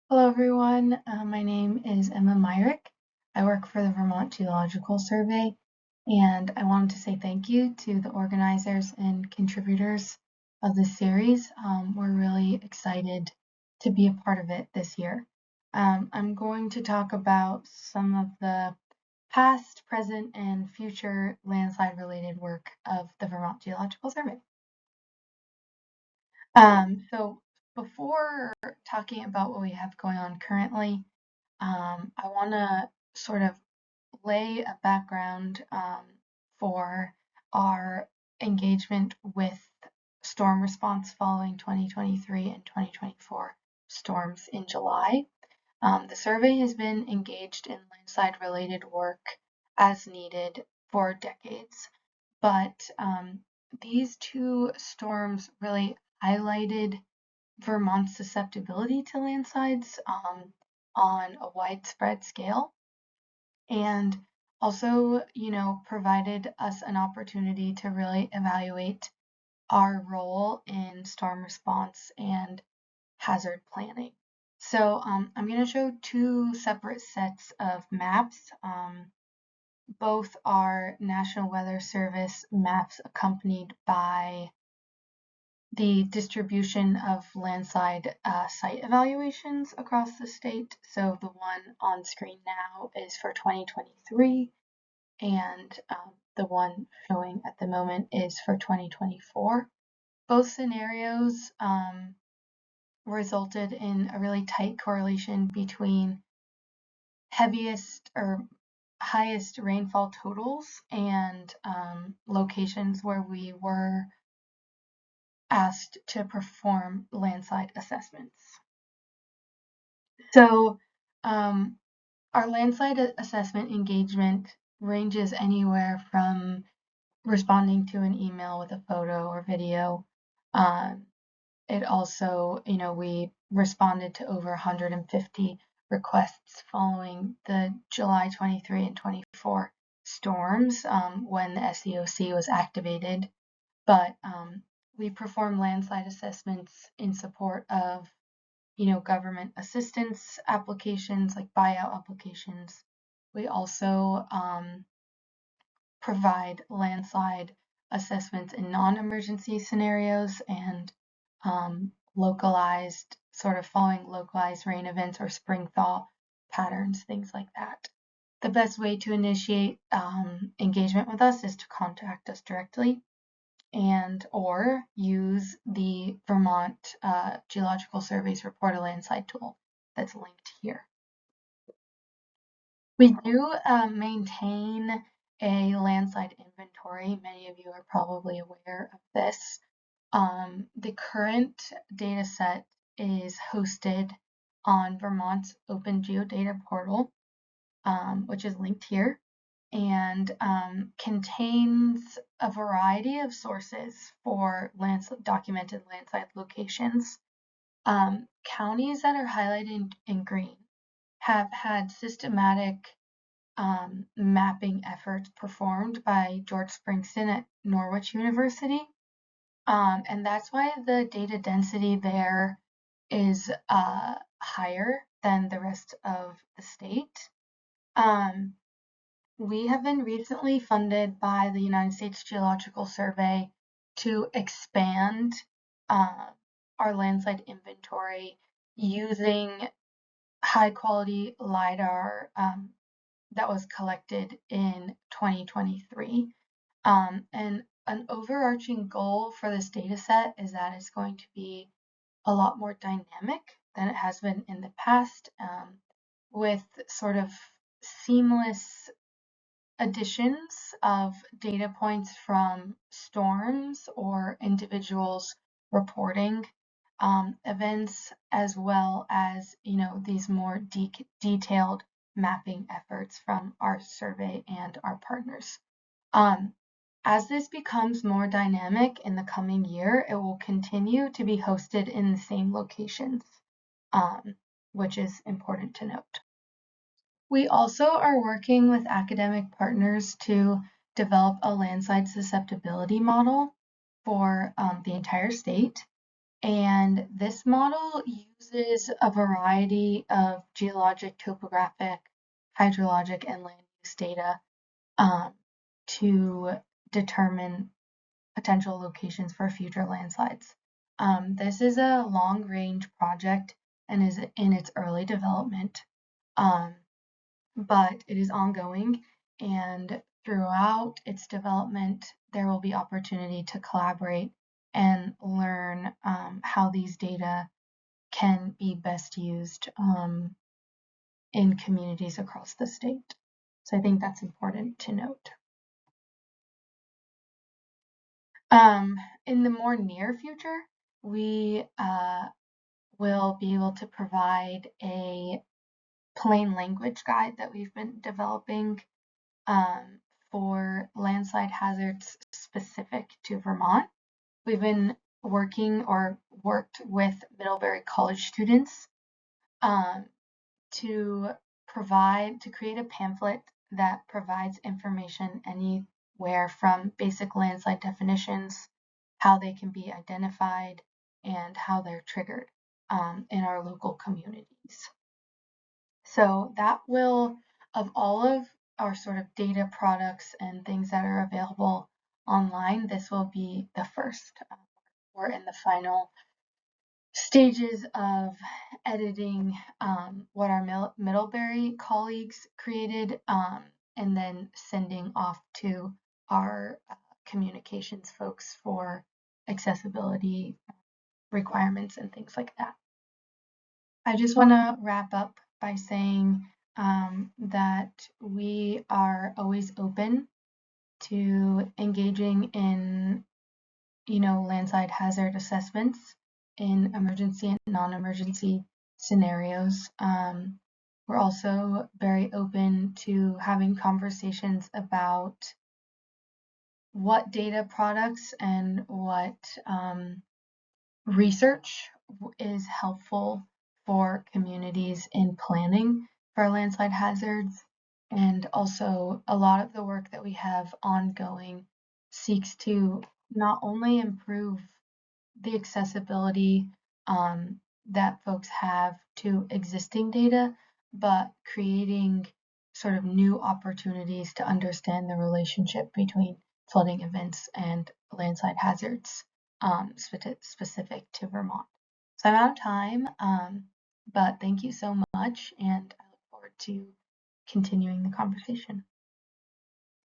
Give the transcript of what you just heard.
Hello, everyone. My name is Emma Myrick. I work for the Vermont Geological Survey, and I wanted to say thank you to the organizers and contributors of this series. We're really excited to be a part of it this year. I'm going to talk about some of the past, present, and future landslide-related work of the Vermont Geological Survey. So before talking about what we have going on currently, I want to sort of lay a background for our engagement with storm response following 2023 and 2024 storms in July. The survey has been engaged in landslide-related work as needed for decades, but these two storms really highlighted Vermont's susceptibility to landslides on a widespread scale, and also, provided us an opportunity to really evaluate our role in storm response and hazard planning. So I'm going to show two separate sets of maps. Both are National Weather Service maps accompanied by the distribution of landslide site evaluations across the state. So the one on screen now is for 2023, and the one showing at the moment is for 2024. Both scenarios resulted in a really tight correlation between heaviest or highest rainfall totals and locations where we were asked to perform landslide assessments. So our landslide assessment engagement ranges anywhere from responding to an email with a photo or video. It also, we responded to over 150 requests following the July 23 and 24 storms when the SEOC was activated. But we perform landslide assessments in support of, government assistance applications like buyout applications. We also provide landslide assessments in non-emergency scenarios and localized, sort of following localized rain events or spring thaw patterns, things like that. The best way to initiate engagement with us is to contact us directly and or use the Vermont Geological Survey's Report a Landslide tool that's linked here. We do maintain a landslide inventory. Many of you are probably aware of this. The current data set is hosted on Vermont's Open Geodata portal, which is linked here, and contains a variety of sources for documented landslide locations. Counties that are highlighted in green have had systematic mapping efforts performed by George Springston at Norwich University. And that's why the data density there is higher than the rest of the state. We have been recently funded by the United States Geological Survey to expand our landslide inventory using high quality LiDAR that was collected in 2023. And an overarching goal for this data set is that it's going to be a lot more dynamic than it has been in the past, with sort of seamless additions of data points from storms or individuals reporting events, as well as these more detailed mapping efforts from our survey and our partners. As this becomes more dynamic in the coming year, it will continue to be hosted in the same locations, which is important to note. We also are working with academic partners to develop a landslide susceptibility model for the entire state. And this model uses a variety of geologic, topographic, hydrologic, and land use data to determine potential locations for future landslides. This is a long-range project and is in its early development, but it is ongoing, and throughout its development, there will be opportunity to collaborate and learn how these data can be best used in communities across the state. So I think that's important to note. In the more near future, we will be able to provide a plain language guide that we've been developing for landslide hazards specific to Vermont. We've been worked with Middlebury College students to create a pamphlet that provides information anywhere from basic landslide definitions, how they can be identified, and how they're triggered in our local communities. So that will, of all of our sort of data products and things that are available online, this will be the first. We're in the final stages of editing what our Middlebury colleagues created and then sending off to our communications folks for accessibility requirements and things like that. I just want to wrap up by saying that we are always open to engaging in, landslide hazard assessments in emergency and non-emergency scenarios. We're also very open to having conversations about what data products and what research is helpful for communities in planning for landslide hazards. And also, a lot of the work that we have ongoing seeks to not only improve the accessibility that folks have to existing data, but creating sort of new opportunities to understand the relationship between flooding events and landslide hazards specific to Vermont. So I'm out of time, but thank you so much, and I look forward to continuing the conversation.